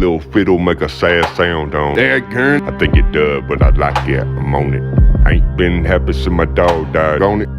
little fiddle make a sad sound on. Daggone, I think it does, but I like it. I'm on it. Ain't been happy since my dog died on it.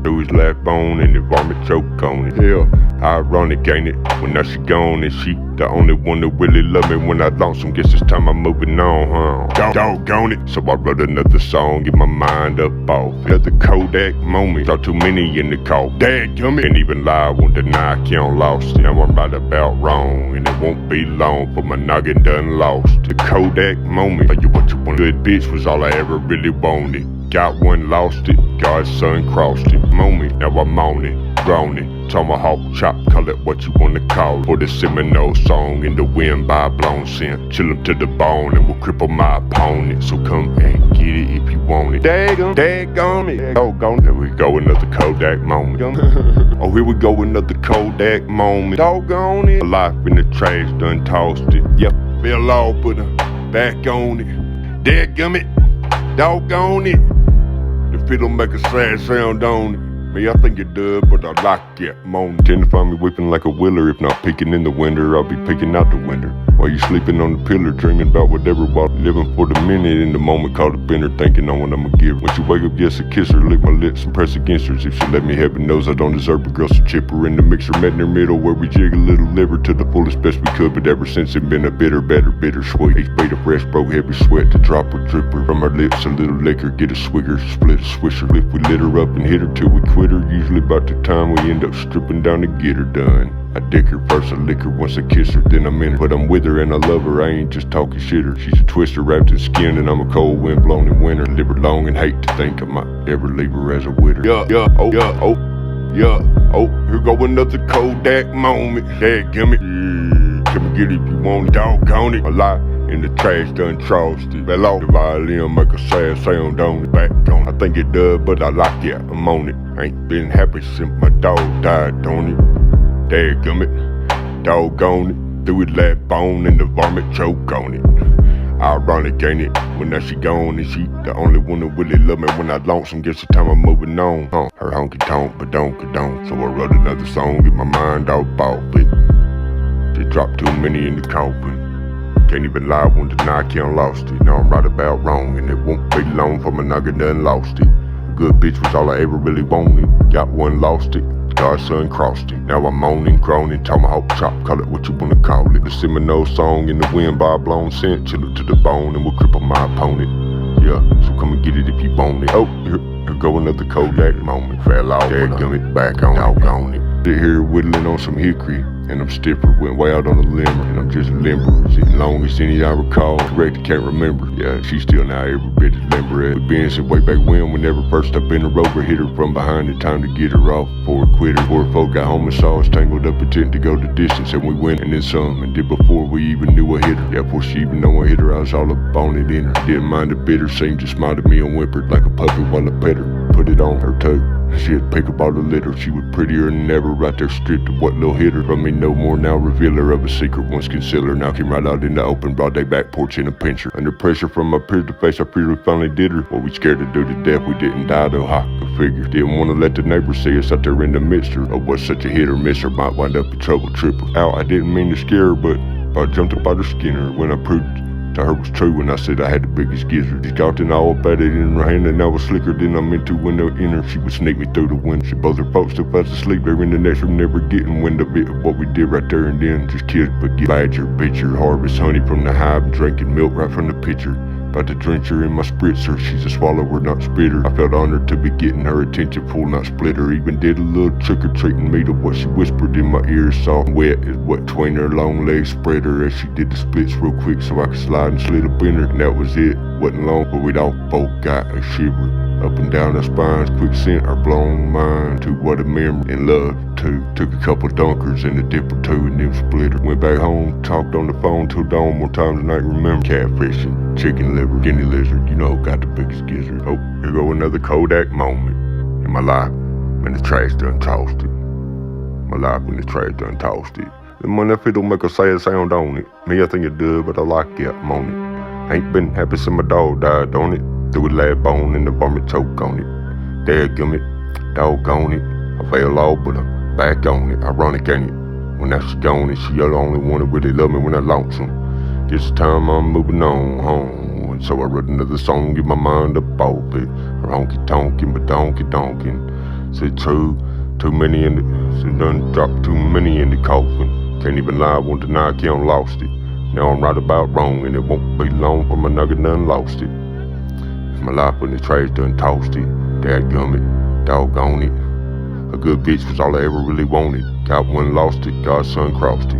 Threw his last bone and the varmint choke on it. Hell, ironic, ain't it? When now she gone and she the only one that really love me. When I lost him, guess it's time I'm moving on, huh? Doggone it. So I wrote another song, get my mind up off it. Another Kodak moment, saw too many in the call. Dadgummit. Can't even lie, won't deny, I can't lost it. Now I'm right about wrong, and it won't be long for my noggin done lost. The Kodak moment, tell you what you want. Good bitch was all I ever really wanted. Got one, lost it, God's son crossed it. Moment, now I'm on it, grown it. Tomahawk chop, call it what you wanna call it. For the Seminole song in the wind by a blown scent. Chill 'em to the bone and we'll cripple my opponent. So come and get it if you want it. Daggone it. Oh, gone. There we go, another Kodak moment. Oh, here we go, another Kodak moment. Doggone it. Life in the trash, done tossed it. Yep, fell off, put her back on it. Dadgummit. Doggone it. The fiddle make a sad sound on it. Me, I think it does, but I like it. Moan. Tend to find me whipping like a willer. If not picking in the winter, I'll be picking out the winter. While you sleeping on the pillar, dreaming about whatever, while living for the minute in the moment, called a bender, thinking on what I'ma give. When she wake up, yes, I kiss her, lick my lips and press against her. If she let me, heaven knows I don't deserve a girl so chipper. In the mixer, met in the middle, where we jig a little liver to the fullest best we could. But ever since it been a bitter, better, bittersweet. Each beat of fresh, broke heavy sweat to drop a dripper. From her lips, a little liquor, get a swigger, split a swisher. If we lit her up and hit her till we quit her, usually about the time we end up stripping down to get her done. I dick her first, I lick her once I kiss her, then I'm in her. But I'm with her and I love her, I ain't just talking shit her. She's a twister wrapped in skin and I'm a cold wind blown in winter. Live her long and hate to think I might ever leave her as a widow. Oh, here go another Kodak moment. Dadgummit. Yeah, come and get it if you want it. Doggone it. A lot in the trash done tossed it. Fell off the violin, make a sad sound on it. Back on it. I think it does, but I like it. I'm on it. Ain't been happy since my dog died, don't it? Dadgummit, doggone it. Threw his last bone and the varmint choke on it. Ironic, ain't it? When now she gone and she the only one that really love me. When I lost him, guess the time I'm moving on. Her honky tonk, but don't. So I wrote another song, get my mind off it. She dropped too many in the coffin. Can't even lie, won't deny, I can't lost it. Now I'm right about wrong, and it won't be long for my noggin done lost it. A good bitch was all I ever really wanted. Got one, lost it. God's son crossed it. Now I'm moaning, groaning, tomahawk chop, call it what you wanna call it. The Seminole song in the wind by a blown scent, chill it to the bone and we'll cripple my opponent. Yeah, so come and get it if you want it. Oh, here go another Kodak moment. Fell off, dadgummit, back on doggone it. Sit here whittling on some hickory, and I'm stiffer, went way out on a limb, and I'm just limber. Sitting longest any I recall, correct, I can't remember. Yeah, she's still now every bit as limber as been since way back when. Whenever first up in the rover, hit her from behind in time to get her off before a quitter. Before folk got home and saw us tangled up, intent to go the distance, and we went and then some, and did before we even knew I hit her. Yeah, before she even know I hit her, I was all up on it in her. Didn't mind the bitter, seemed just smiled at me and whimpered like a puppy while I pet her. Put it on her toe. She'd pick up all the litter. She was prettier than ever, right there stripped of what little hit her. From me no more now, revealer of a secret once concealer. Now came right out in the open, broad day back porch in a pincher. Under pressure from my peer to face, I feared we finally did her. What we scared to do to death, we didn't die though, I could figure. Didn't want to let the neighbors see us out there in the mixture of what such a hit or miss her might wind up in trouble tripper. Out, I didn't mean to scare her, but I jumped up out her skinner when I proved to her was true when I said I had the biggest gizzard. She got in all about it in her hand, and I was slicker than I meant to when they were in her. She would sneak me through the window. She both her folks still fast asleep. They're in the next room, never getting wind of it of what we did right there and then. Just kids, but get badger, bitcher, harvest honey from the hive, and drinking milk right from the pitcher. About to drench her in my spritzer. She's a swallower, not spitter. I felt honored to be getting her attention full, not split her. Even did a little trick-or-treating me to what she whispered in my ear. Soft and wet is what between her long legs spread her as she did the splits real quick so I could slide and slid up in her. And that was it. Wasn't long, but we'd all both got a shiver. Up and down our spines, quick scent, our blown mind to what a memory and love too. Took a couple dunkers and a dip or two and then split her. Went back home, talked on the phone till dawn, more times than I can remember. Catfishing, chicken liver, guinea lizard, you know who got the biggest gizzard. Oh, here go another Kodak moment in my life when the trash done tossed it. My life when the trash done tossed it. And when that fiddle make a sad sound on it. Me, I think it does, but I like it, I'm on it. Ain't been happy since my dog died, don't it? Threw his last bone and the varmint choke on it. Dadgummit, doggone it. I fell off, but I'm back on it. Ironic, ain't it? When now she gone and she the only one that really love me when I lost him. It's time I'm moving on home. And so I wrote another song, get my mind up off it. Honky tonkin', but donkey donkin'. Said too many in the, said done dropped too many in the coffin. Can't even lie, won't deny, I can't lost it. Now I'm right about wrong, and it won't be long for my nugget done lost it. My life in the trash done tossed it. Dadgummit, doggone it. A good bitch was all I ever really wanted. Got one, lost it, God's son crossed it.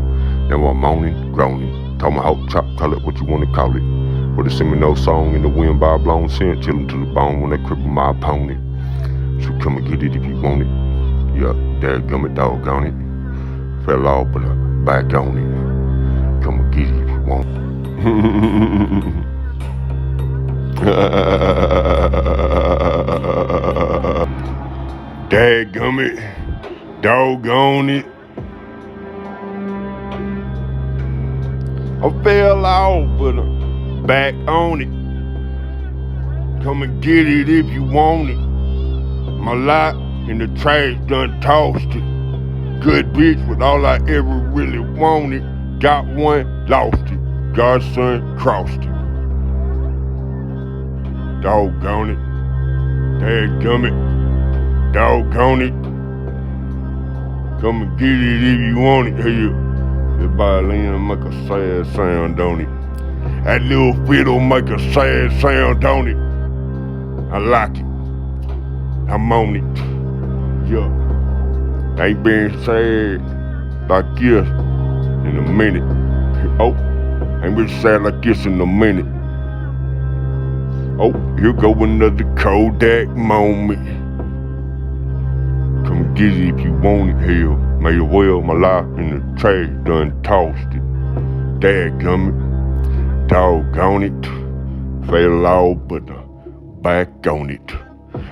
Now I'm moaning, groaning. Tomahawk chop, call it what you wanna call it. For the Seminole song in the wind by a blown scent, chillin' to the bone when they cripple my opponent. So come and get it if you want it. Yeah, dadgummit, doggone it. Fell off, but I'm back on it. Come and get it if you want it. Dadgummit, doggone it. I fell off, but I'm back on it. Come and get it if you want it. My lot in the trash done tossed it. Good bitch with all I ever really wanted. Got one, lost it. God's son crossed it. Doggone it. Dadgummit. Doggone it. Come and get it if you want it. Here. The violin make a sad sound, don't it? That little fiddle make a sad sound, don't it? I like it. I'm on it. Yeah. Ain't been sad like this in a minute. Oh, ain't been sad like this in a minute. Oh, here go another Kodak moment. Come get it if you want it, hell. May as well, my life in the trash done tossed it. Dadgummit, doggone it. Fell off, but back on it.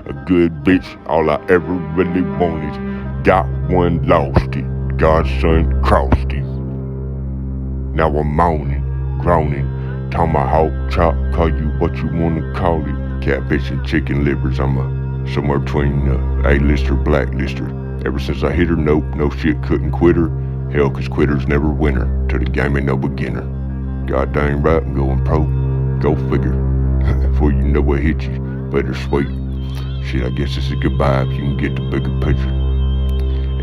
A good bitch, all I ever really wanted. Got one, lost it. God's son crossed it. Now I'm moaning, groaning. Tomahawk chop, call you what you wanna call it. Catfish and chicken livers, I'm somewhere between A-lister, blacklister. Ever since I hit her, nope, no shit, couldn't quit her. Hell, cause quitters never win her. To the game ain't no beginner. God dang right, I'm going pro. Go figure. Before you know what hit you, bittersweet. Shit, I guess it's a goodbye if you can get the bigger picture.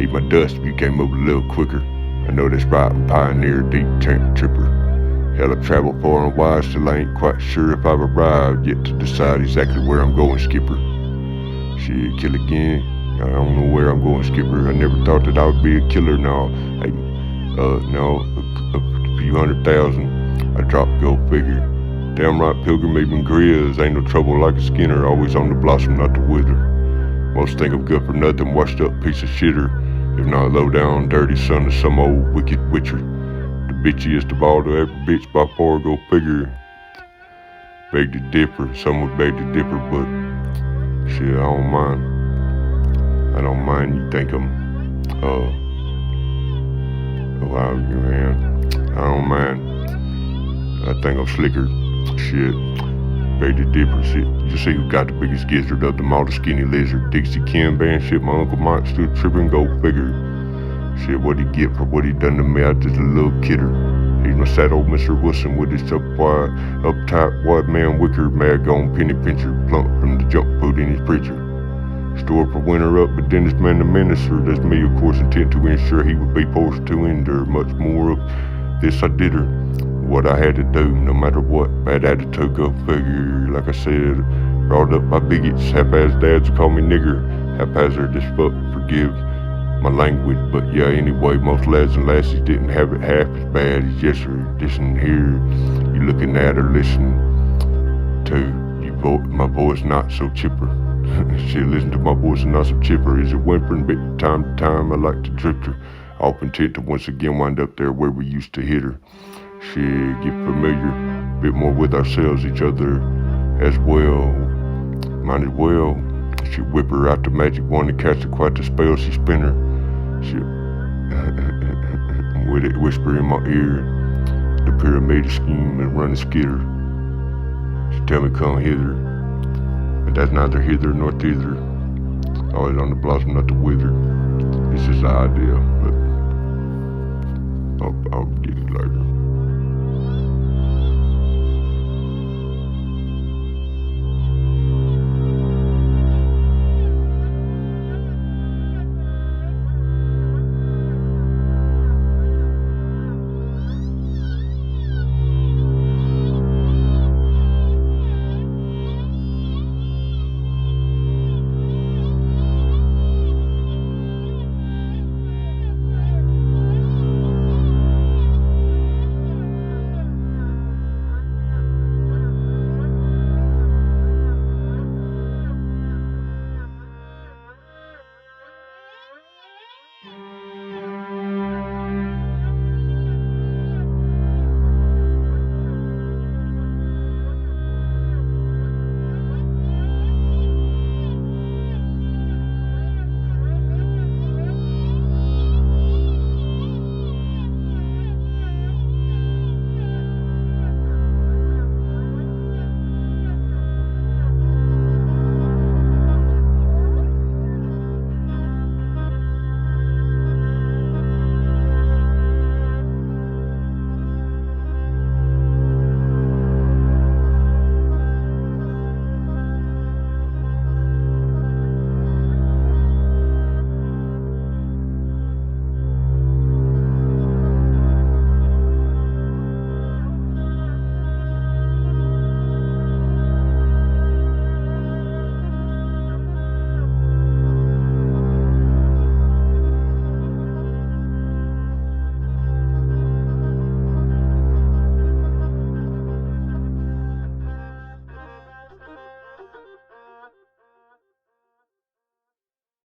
Eat my dust if you came over a little quicker. I know that's right, I'm pioneer, deep tank tripper. Hell, I've traveled far and wide, still I ain't quite sure if I've arrived yet to decide exactly where I'm going, skipper. Shit, kill again. I don't know where I'm going, skipper. I never thought that I would be a killer. No, a few 100,000. I dropped, go figure. Damn right, pilgrim, even grizz. Ain't no trouble like a Skinner. Always on the blossom, not the wither. Most think I'm good for nothing. Washed up piece of shitter. If not low down, dirty son of some old wicked witcher. The bitchiest of all the ever bitch by far, go figure. Beg to differ. Some would beg to differ, but shit, I don't mind. I don't mind you think I'm, man. I don't mind. I think I'm slicker. Shit. Beg to differ. Shit. You see who got the biggest gizzard of them all, the skinny lizard. Dixie Ken band shit. My Uncle Mike stood tripping, go figure. Shit, what'd he get for what he done to me? I just a little kidder. He's my sad old Mr. Wilson with his uptight white man wicker, mad gone penny pincher, plump from the junk food in his preacher. Store for winter up, but then this man the minister, that's me of course intent to ensure he would be forced to endure much more of this I did her. What I had to do, no matter what, bad attitude, go figure. Like I said, brought up by bigots, half-ass dads call me nigger, haphazard as fuck, forgive my language, but yeah, anyway, most lads and lassies didn't have it half as bad as yes sir. This and here, you looking at or listening to, my voice not so chipper. Shit, listen to my voice and not so chipper. Is it whimpering bit time to time? I like to drift her. Off intent to once again wind up there where we used to hit her. Shit, get familiar, a bit more with ourselves, each other as well. Might as well. She whip her out the magic wand and cast her quite the spell she spin her. Shit. With it whisper in my ear, the pyramid scheme and run a skitter. She tell me come hither, but that's neither hither nor thither. Always on the blossom, not the wither. It's just the idea, but I'll get it later.